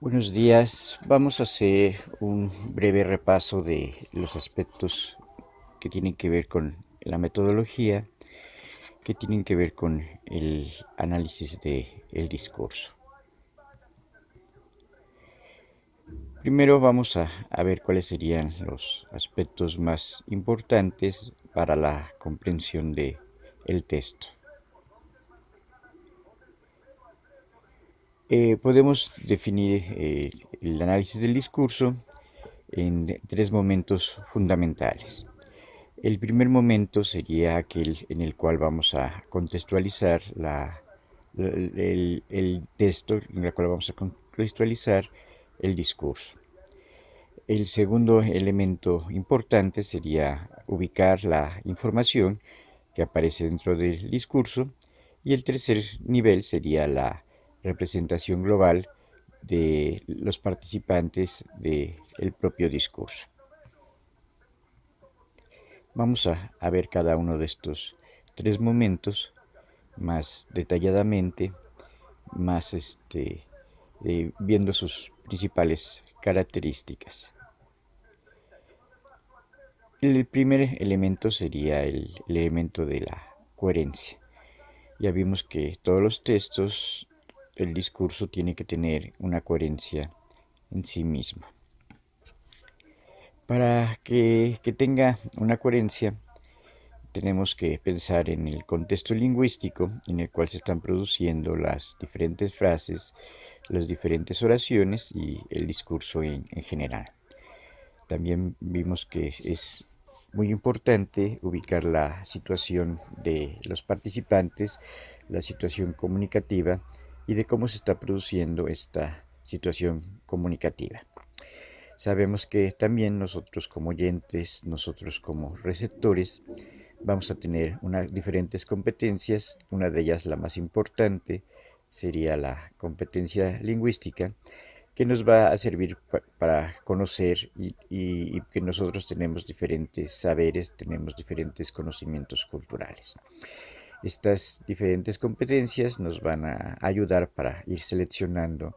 Buenos días. Vamos a hacer un breve repaso de los aspectos que tienen que ver con la metodología, que tienen que ver con el análisis del discurso. Primero vamos a ver cuáles serían los aspectos más importantes para la comprensión del texto. Podemos definir el análisis del discurso en tres momentos fundamentales. El primer momento sería aquel en el cual vamos a contextualizar el texto, en el cual vamos a contextualizar el discurso. El segundo elemento importante sería ubicar la información que aparece dentro del discurso, y el tercer nivel sería la representación global de los participantes del propio discurso. Vamos a ver cada uno de estos tres momentos más detalladamente, más viendo sus principales características. El primer elemento sería el elemento de la coherencia. Ya vimos que todos los textos, el discurso tiene que tener una coherencia en sí mismo. Para que tenga una coherencia, tenemos que pensar en el contexto lingüístico en el cual se están produciendo las diferentes frases, las diferentes oraciones y el discurso en general. También vimos que es muy importante ubicar la situación de los participantes, la situación comunicativa y de cómo se está produciendo esta situación comunicativa. Sabemos que también nosotros como oyentes, nosotros como receptores, vamos a tener diferentes competencias. Una de ellas, la más importante, sería la competencia lingüística, que nos va a servir para conocer y que nosotros tenemos diferentes saberes, tenemos diferentes conocimientos culturales. Estas diferentes competencias nos van a ayudar para ir seleccionando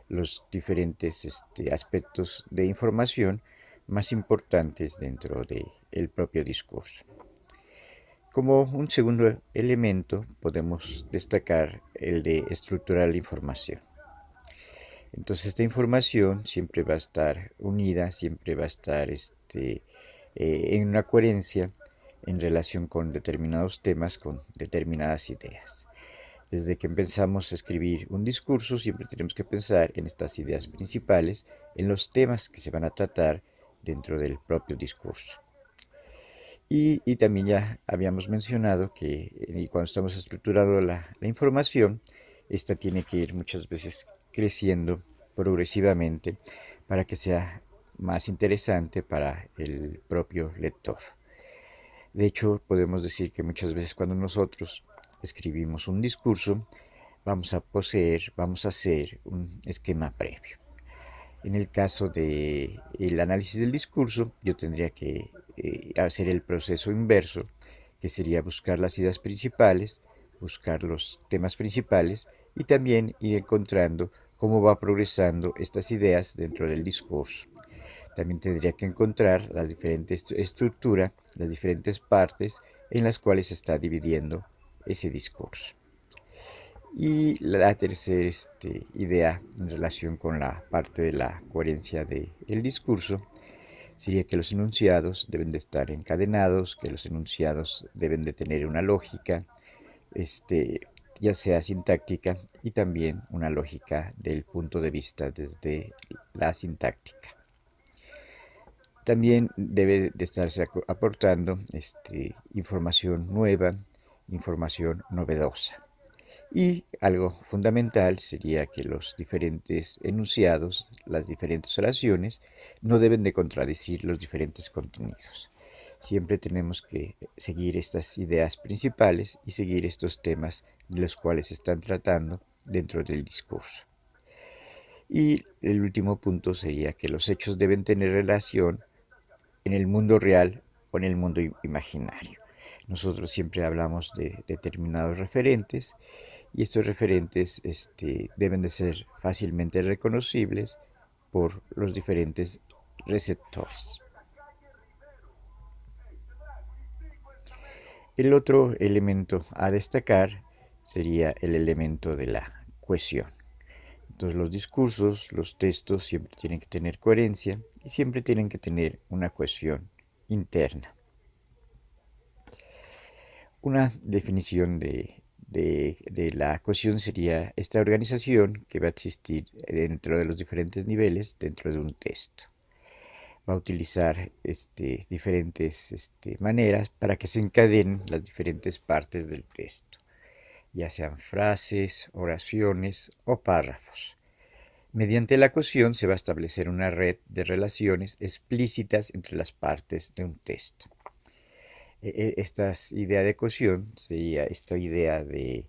los diferentes aspectos de información más importantes dentro del propio discurso. Como un segundo elemento podemos destacar el de estructurar la información. Entonces esta información siempre va a estar unida, siempre va a estar en una coherencia en relación con determinados temas, con determinadas ideas. Desde que empezamos a escribir un discurso, siempre tenemos que pensar en estas ideas principales, en los temas que se van a tratar dentro del propio discurso. Y también ya habíamos mencionado que cuando estamos estructurando la información, esta tiene que ir muchas veces creciendo progresivamente para que sea más interesante para el propio lector. De hecho, podemos decir que muchas veces cuando nosotros escribimos un discurso, vamos a hacer un esquema previo. En el caso del análisis del discurso, yo tendría que hacer el proceso inverso, que sería buscar las ideas principales, buscar los temas principales y también ir encontrando cómo va progresando estas ideas dentro del discurso. También tendría que encontrar las diferentes estructuras, las diferentes partes en las cuales se está dividiendo ese discurso. Y la tercera idea en relación con la parte de la coherencia del discurso sería que los enunciados deben de estar encadenados, que los enunciados deben de tener una lógica, ya sea sintáctica y también una lógica del punto de vista desde la sintáctica. También debe de estarse aportando información nueva, información novedosa. Y algo fundamental sería que los diferentes enunciados, las diferentes oraciones, no deben de contradecir los diferentes contenidos. Siempre tenemos que seguir estas ideas principales y seguir estos temas de los cuales se están tratando dentro del discurso. Y el último punto sería que los hechos deben tener relación en el mundo real o en el mundo imaginario. Nosotros siempre hablamos de determinados referentes y estos referentes deben de ser fácilmente reconocibles por los diferentes receptores. El otro elemento a destacar sería el elemento de la cohesión. Entonces los discursos, los textos siempre tienen que tener coherencia y siempre tienen que tener una cohesión interna. Una definición de la cohesión sería esta organización que va a existir dentro de los diferentes niveles dentro de un texto. Va a utilizar diferentes maneras para que se encadenen las diferentes partes del texto, ya sean frases, oraciones o párrafos. Mediante la cohesión se va a establecer una red de relaciones explícitas entre las partes de un texto. Esta idea de cohesión sería esta idea de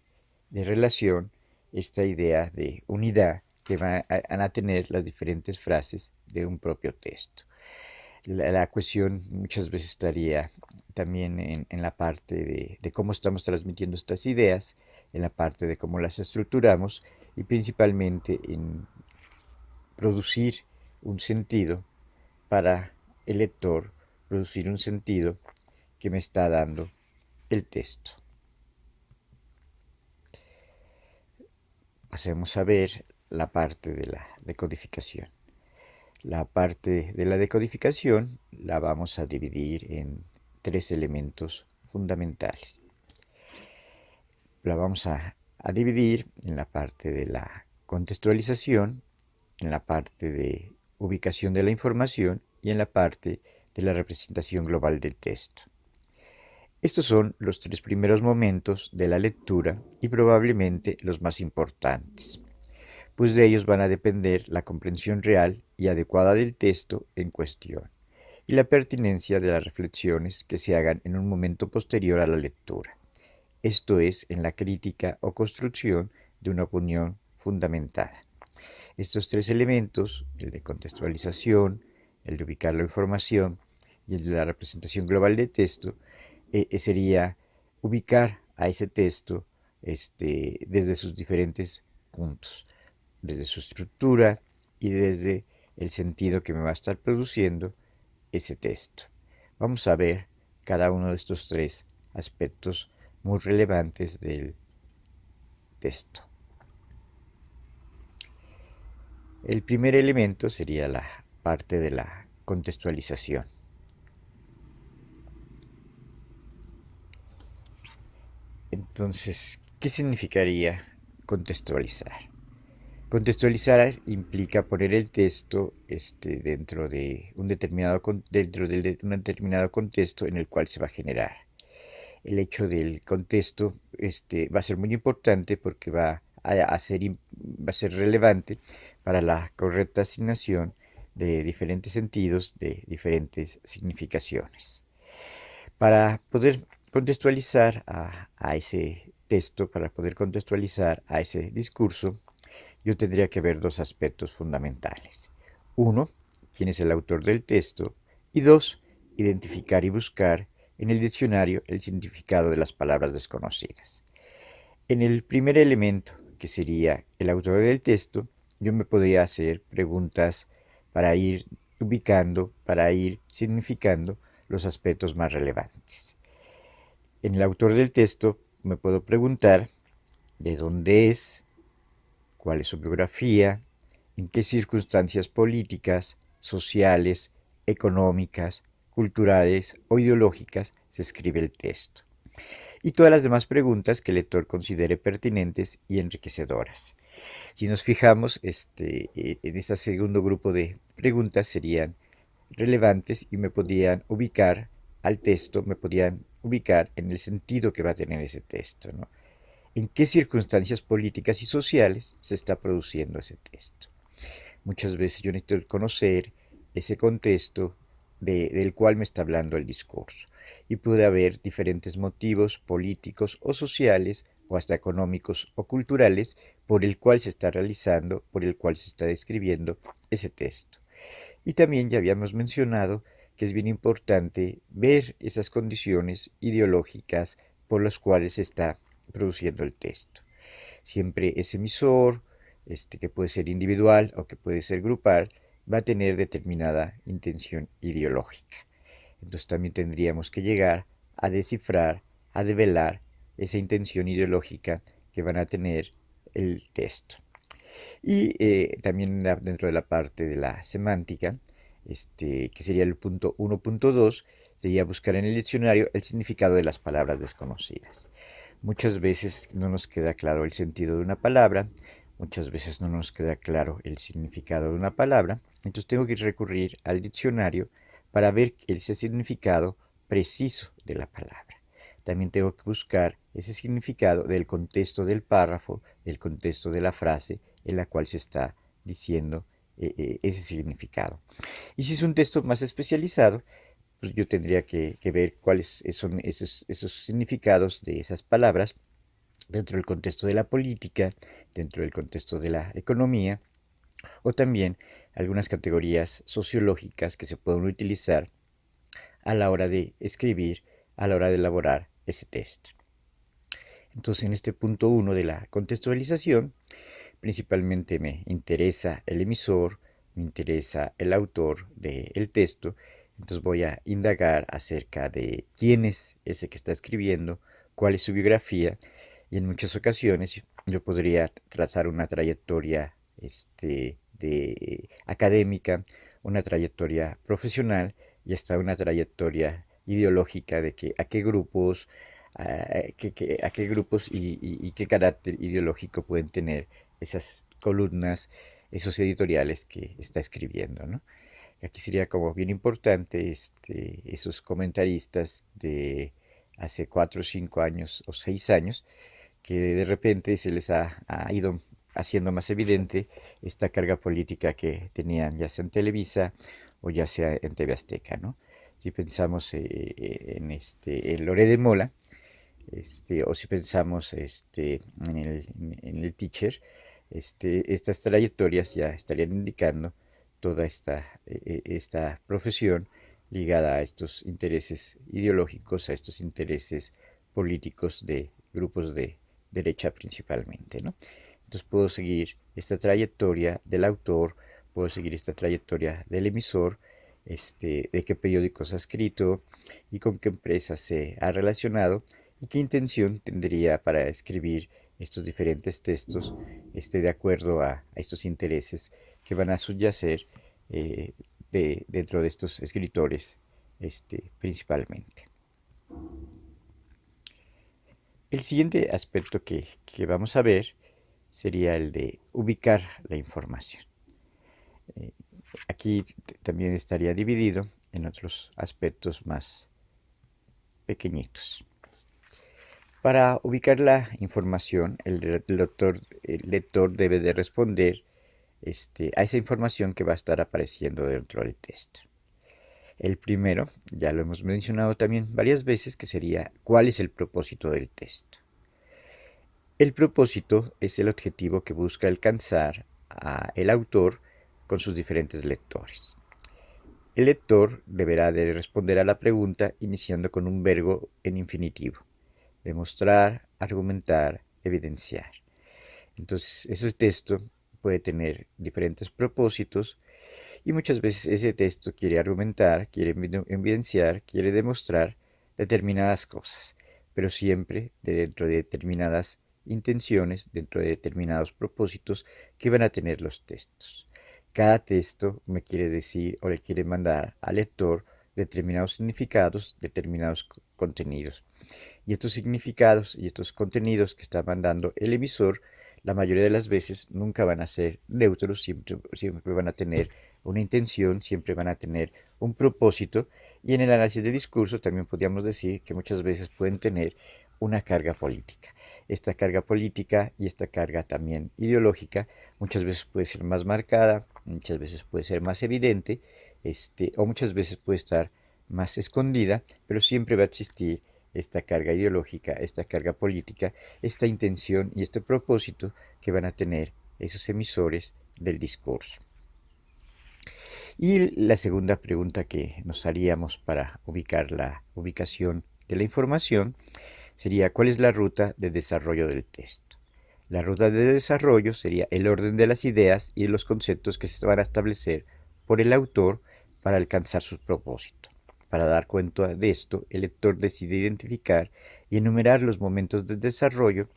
relación, esta idea de unidad que van a tener las diferentes frases de un propio texto. La cohesión muchas veces estaría también en la parte de cómo estamos transmitiendo estas ideas, en la parte de cómo las estructuramos y principalmente en producir un sentido para el lector, producir un sentido que me está dando el texto. Pasemos a ver la parte de la decodificación. La parte de la decodificación la vamos a dividir en tres elementos fundamentales. La vamos a dividir en la parte de la contextualización, en la parte de ubicación de la información y en la parte de la representación global del texto. Estos son los tres primeros momentos de la lectura y probablemente los más importantes, pues de ellos van a depender la comprensión real y adecuada del texto en cuestión y la pertinencia de las reflexiones que se hagan en un momento posterior a la lectura, esto es, en la crítica o construcción de una opinión fundamentada. Estos tres elementos, el de contextualización, el de ubicar la información y el de la representación global del texto, sería ubicar a ese texto desde sus diferentes puntos, desde su estructura y desde el sentido que me va a estar produciendo ese texto. Vamos a ver cada uno de estos tres aspectos muy relevantes del texto. El primer elemento sería la parte de la contextualización. Entonces, ¿qué significaría contextualizar? Contextualizar implica poner el texto dentro de un determinado contexto en el cual se va a generar. El hecho del contexto va a ser muy importante porque va a ser relevante para la correcta asignación de diferentes sentidos, de diferentes significaciones. Para poder contextualizar a ese texto, para poder contextualizar a ese discurso, yo tendría que ver dos aspectos fundamentales. Uno, quién es el autor del texto, y dos, identificar y buscar en el diccionario el significado de las palabras desconocidas. En el primer elemento, que sería el autor del texto, yo me podría hacer preguntas para ir ubicando, para ir significando los aspectos más relevantes. En el autor del texto me puedo preguntar de dónde es, cuál es su biografía, en qué circunstancias políticas, sociales, económicas, culturales o ideológicas se escribe el texto. Y todas las demás preguntas que el lector considere pertinentes y enriquecedoras. Si nos fijamos, en este segundo grupo de preguntas serían relevantes y me podían ubicar al texto, me podían ubicar en el sentido que va a tener ese texto, ¿no? ¿En qué circunstancias políticas y sociales se está produciendo ese texto? Muchas veces yo necesito conocer ese contexto del cual me está hablando el discurso. Y puede haber diferentes motivos políticos o sociales o hasta económicos o culturales por el cual se está realizando, por el cual se está describiendo ese texto. Y también ya habíamos mencionado que es bien importante ver esas condiciones ideológicas por las cuales se está produciendo el texto. Siempre ese emisor, que puede ser individual o que puede ser grupal, va a tener determinada intención ideológica. Entonces también tendríamos que llegar a descifrar, a develar esa intención ideológica que van a tener el texto. Y también dentro de la parte de la semántica, que sería el punto 1.2, sería buscar en el diccionario el significado de las palabras desconocidas. Muchas veces no nos queda claro el sentido de una palabra, muchas veces no nos queda claro el significado de una palabra, entonces tengo que recurrir al diccionario para ver ese significado preciso de la palabra. También tengo que buscar ese significado del contexto del párrafo, del contexto de la frase en la cual se está diciendo ese significado. Y si es un texto más especializado, pues yo tendría que ver cuáles son esos significados de esas palabras dentro del contexto de la política, dentro del contexto de la economía, o también algunas categorías sociológicas que se pueden utilizar a la hora de escribir, a la hora de elaborar ese texto. Entonces, en este punto 1 de la contextualización, principalmente me interesa el emisor, me interesa el autor del texto, entonces voy a indagar acerca de quién es ese que está escribiendo, cuál es su biografía, y en muchas ocasiones yo podría trazar una trayectoria académica, una trayectoria profesional y hasta una trayectoria ideológica de que a qué grupos, a qué grupos y qué carácter ideológico pueden tener esas columnas, esos editoriales que está escribiendo, ¿no? Aquí sería como bien importante esos comentaristas de hace 4, 5 años o 6 años que de repente se les ha ido haciendo más evidente esta carga política que tenían ya sea en Televisa o ya sea en TV Azteca, ¿no? Si pensamos en Loré de Mola, o si pensamos en el teacher, estas trayectorias ya estarían indicando toda esta profesión ligada a estos intereses ideológicos, a estos intereses políticos de grupos de derecha principalmente, ¿no? Entonces puedo seguir esta trayectoria del autor, puedo seguir esta trayectoria del emisor, de qué periódicos ha escrito y con qué empresas se ha relacionado y qué intención tendría para escribir estos diferentes textos de acuerdo a estos intereses que van a subyacer dentro de estos escritores principalmente. El siguiente aspecto que vamos a ver sería el de ubicar la información. Aquí también estaría dividido en otros aspectos más pequeñitos. Para ubicar la información, el lector debe de responder a esa información que va a estar apareciendo dentro del texto. El primero, ya lo hemos mencionado también varias veces, que sería ¿cuál es el propósito del texto? El propósito es el objetivo que busca alcanzar el autor con sus diferentes lectores. El lector deberá de responder a la pregunta iniciando con un verbo en infinitivo. Demostrar, argumentar, evidenciar. Entonces, ese texto puede tener diferentes propósitos y muchas veces ese texto quiere argumentar, quiere evidenciar, quiere demostrar determinadas cosas, pero siempre dentro de determinadas intenciones, dentro de determinados propósitos que van a tener los textos. Cada texto me quiere decir o le quiere mandar al lector determinados significados, determinados contenidos. Y estos significados y estos contenidos que está mandando el emisor, la mayoría de las veces nunca van a ser neutros, siempre van a tener una intención, siempre van a tener un propósito. Y en el análisis de discurso también podríamos decir que muchas veces pueden tener una carga política. Esta carga política y esta carga también ideológica muchas veces puede ser más marcada, muchas veces puede ser más evidente, o muchas veces puede estar más escondida, pero siempre va a existir esta carga ideológica, esta carga política, esta intención y este propósito que van a tener esos emisores del discurso. Y la segunda pregunta que nos haríamos para ubicar la ubicación de la información sería ¿cuál es la ruta de desarrollo del texto? La ruta de desarrollo sería el orden de las ideas y de los conceptos que se van a establecer por el autor para alcanzar su propósito. Para dar cuenta de esto, el lector decide identificar y enumerar los momentos de desarrollo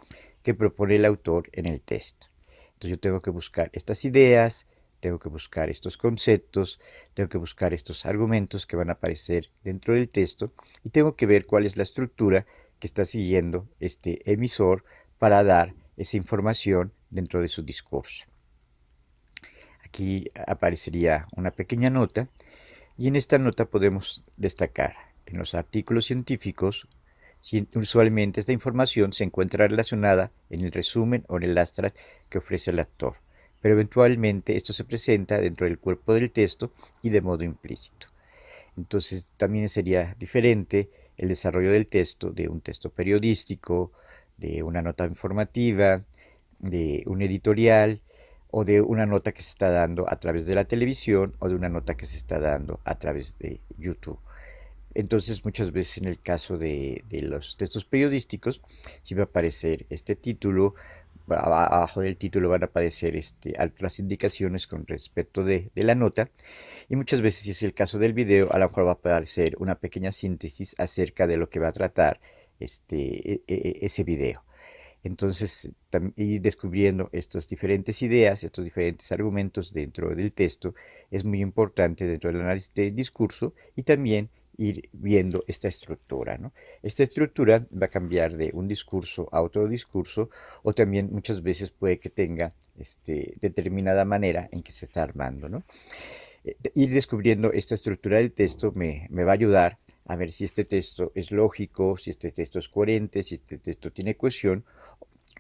que propone el autor en el texto. Entonces yo tengo que buscar estas ideas, tengo que buscar estos conceptos, tengo que buscar estos argumentos que van a aparecer dentro del texto y tengo que ver cuál es la estructura que está siguiendo este emisor para dar esa información dentro de su discurso. Aquí aparecería una pequeña nota y en esta nota podemos destacar en los artículos científicos. Usualmente esta información se encuentra relacionada en el resumen o en el abstract que ofrece el actor, pero eventualmente esto se presenta dentro del cuerpo del texto y de modo implícito. Entonces también sería diferente el desarrollo del texto de un texto periodístico, de una nota informativa, de un editorial o de una nota que se está dando a través de la televisión o de una nota que se está dando a través de YouTube. Entonces, muchas veces en el caso de los textos periodísticos, sí va a aparecer este título, abajo del título van a aparecer otras indicaciones con respecto de la nota, y muchas veces, si es el caso del video, a lo mejor va a aparecer una pequeña síntesis acerca de lo que va a tratar ese video. Entonces, ir descubriendo estas diferentes ideas, estos diferentes argumentos dentro del texto es muy importante dentro del análisis del discurso y también ir viendo esta estructura, ¿no? Esta estructura va a cambiar de un discurso a otro discurso o también muchas veces puede que tenga determinada manera en que se está armando, ¿no? Ir descubriendo esta estructura del texto me va a ayudar a ver si este texto es lógico, si este texto es coherente, si este texto tiene cohesión,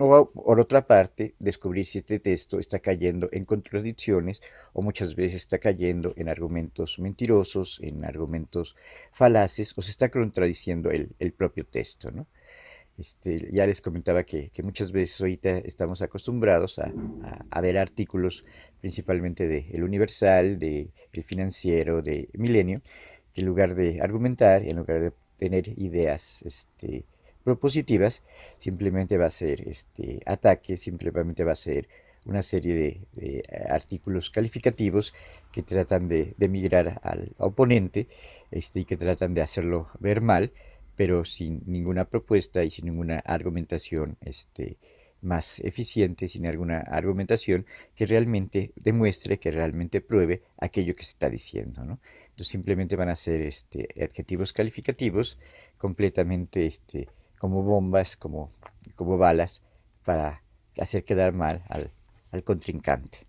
o por otra parte, descubrir si este texto está cayendo en contradicciones o muchas veces está cayendo en argumentos mentirosos, en argumentos falaces o se está contradiciendo el propio texto, ¿no? Ya les comentaba que muchas veces ahorita estamos acostumbrados a ver artículos principalmente de El Universal, de El Financiero, de Milenio, que en lugar de argumentar, en lugar de tener ideas propositivas, simplemente va a ser ataque, simplemente va a ser una serie de artículos calificativos que tratan de migrar al oponente y que tratan de hacerlo ver mal, pero sin ninguna propuesta y sin ninguna argumentación más eficiente, sin alguna argumentación que realmente demuestre, que realmente pruebe aquello que se está diciendo, ¿no? Entonces simplemente van a ser adjetivos calificativos completamente como bombas, como balas, para hacer quedar mal al contrincante.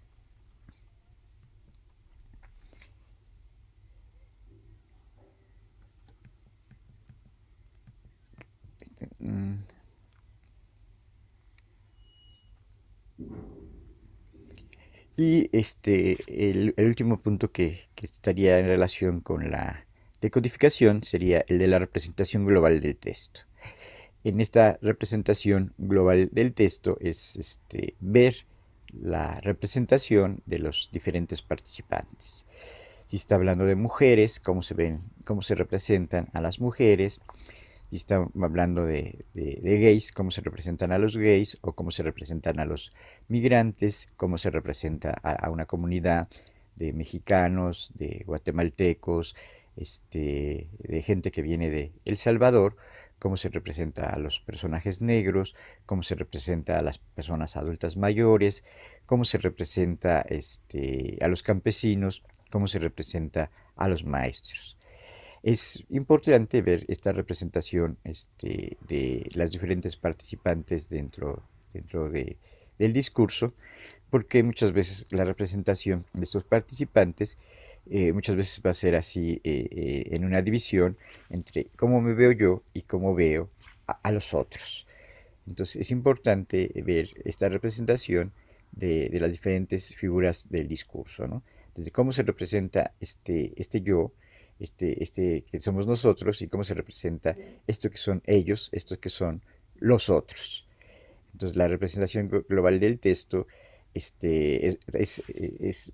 Mm, Y el último punto que estaría en relación con la decodificación sería el de la representación global del texto. En esta representación global del texto es ver la representación de los diferentes participantes. Si está hablando de mujeres, cómo se ven, cómo se representan a las mujeres. Si está hablando de gays, cómo se representan a los gays o cómo se representan a los migrantes, cómo se representa a una comunidad de mexicanos, de guatemaltecos, de gente que viene de El Salvador, cómo se representa a los personajes negros, cómo se representa a las personas adultas mayores, cómo se representa a los campesinos, cómo se representa a los maestros. Es importante ver esta representación de las diferentes participantes del discurso, porque muchas veces la representación de estos participantes muchas veces va a ser así en una división entre cómo me veo yo y cómo veo a los otros. Entonces es importante ver esta representación de las diferentes figuras del discurso, ¿no? Desde cómo se representa este yo, que somos nosotros, y cómo se representa esto que son ellos, estos que son los otros. Entonces la representación global del texto es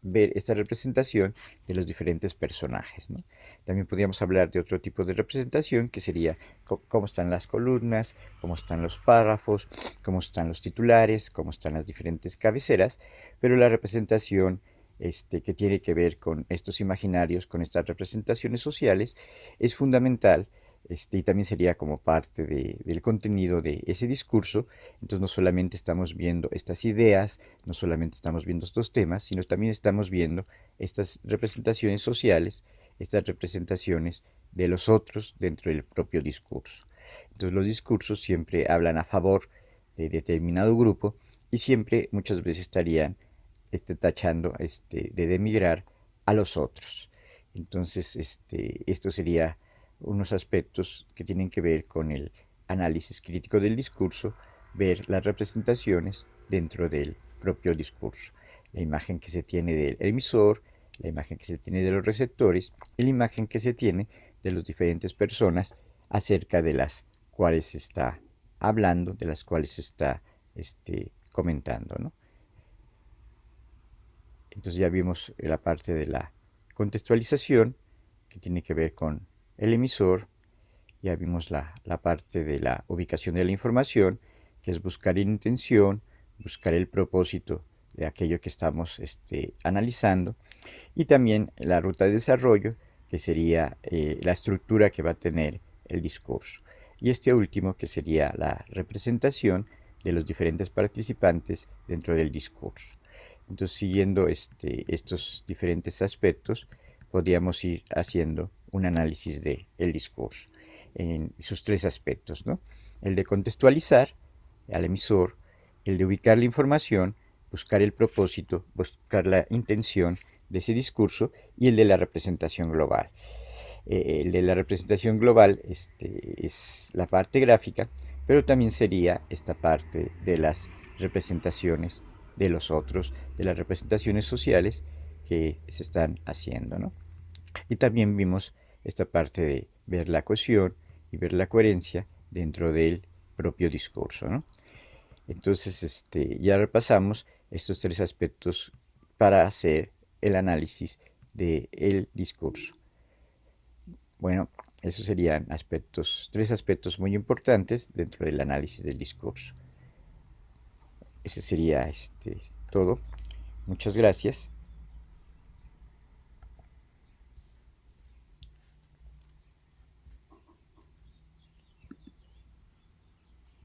ver esta representación de los diferentes personajes, ¿no? También podríamos hablar de otro tipo de representación que sería cómo están las columnas, cómo están los párrafos, cómo están los titulares, cómo están las diferentes cabeceras, pero la representación que tiene que ver con estos imaginarios, con estas representaciones sociales, es fundamental, y también sería como parte del contenido de ese discurso. Entonces no solamente estamos viendo estas ideas, no solamente estamos viendo estos temas, sino también estamos viendo estas representaciones sociales, estas representaciones de los otros dentro del propio discurso. Entonces los discursos siempre hablan a favor de determinado grupo y siempre muchas veces estarían tachando de demigrar a los otros. Entonces, esto sería unos aspectos que tienen que ver con el análisis crítico del discurso, ver las representaciones dentro del propio discurso, la imagen que se tiene del emisor, la imagen que se tiene de los receptores y la imagen que se tiene de las diferentes personas acerca de las cuales se está hablando, de las cuales se está comentando, ¿no? Entonces ya vimos la parte de la contextualización, que tiene que ver con el emisor. Ya vimos la parte de la ubicación de la información, que es buscar intención, buscar el propósito de aquello que estamos analizando. Y también la ruta de desarrollo, que sería la estructura que va a tener el discurso. Y este último, que sería la representación de los diferentes participantes dentro del discurso. Entonces, siguiendo estos diferentes aspectos, podríamos ir haciendo un análisis del discurso en sus tres aspectos, ¿no? El de contextualizar al emisor, el de ubicar la información, buscar el propósito, buscar la intención de ese discurso, y el de la representación global. El de la representación global es la parte gráfica, pero también sería esta parte de las representaciones de los otros, de las representaciones sociales que se están haciendo, ¿no? Y también vimos esta parte de ver la cohesión y ver la coherencia dentro del propio discurso, ¿no? Entonces, ya repasamos estos tres aspectos para hacer el análisis del discurso. Bueno, esos serían tres aspectos muy importantes dentro del análisis del discurso. Ese sería todo. Muchas gracias.